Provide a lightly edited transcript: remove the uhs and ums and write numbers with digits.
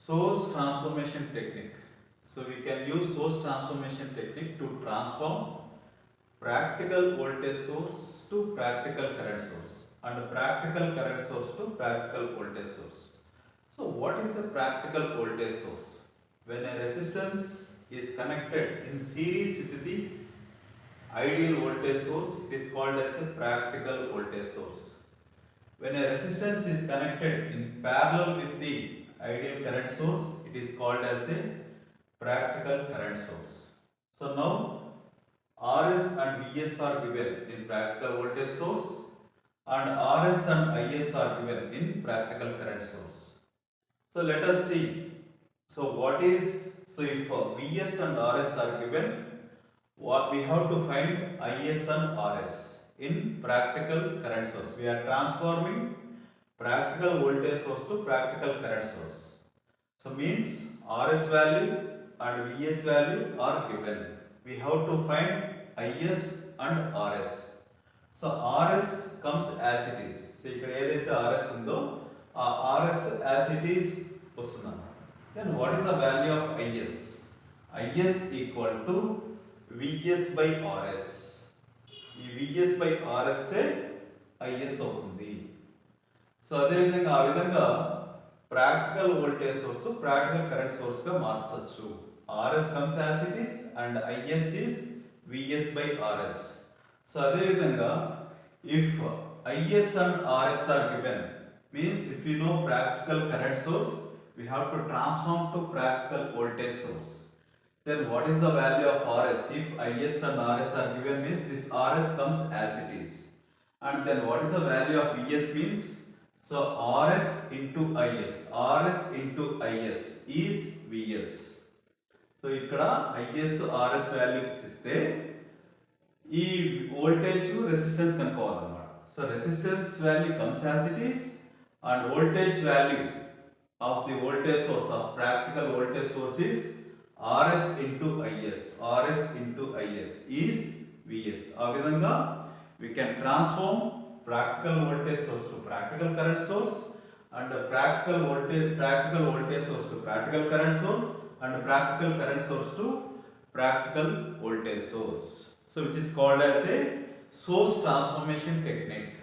Source transformation technique. So we can use source transformation technique to transform practical voltage source to practical current source and practical current source to practical voltage source. So what is a practical voltage source? When a resistance is connected in series with the ideal voltage source, it is called as a practical voltage source. When a resistance is connected in parallel with the ideal current source, it is called as a practical current source. So now Rs and Vs are given in practical voltage source and Rs and Is are given in practical current source. So let us see. So what is, so if Vs and Rs are given, what we have to find Is and Rs in practical current source. We are transforming practical voltage source to practical current source. So means Rs value and Vs value are given. We have to find Is and Rs. So Rs comes as it is. So ఇక్కడ ఏదైతే Rs ఉందో ఆ Rs as it is వస్తున్నాం. Then what is the value of Is? Is equal to Vs by Rs. ఈ Vs by Rs Is అవుతుంది. So అదేవిధంగా ఆ విధంగా practical voltage source practical current source గా మార్చొచ్చు. Rs comes as it is and Is is Vs by Rs. So అదేవిధంగా if Is and Rs are given means if you know practical current source we have to transform to practical voltage source. Then what is the value of Rs? If Is and Rs are given means this Rs comes as it is. And then what is the value of Vs means? So Rs into Is. Rs into Is is Vs. So ఇక్కడ Is Rs values ఇస్తే ఈ voltage resistance కనుక్కోవాలన్నమాట. So resistance value comes as it is and voltage value of the voltage source of practical voltage source is Rs into Is. Rs into Is is Vs. ఆ విధంగా we can transform practical voltage source to practical current source and practical voltage source to practical current source and practical current source to practical voltage source. So which is called as a source transformation technique.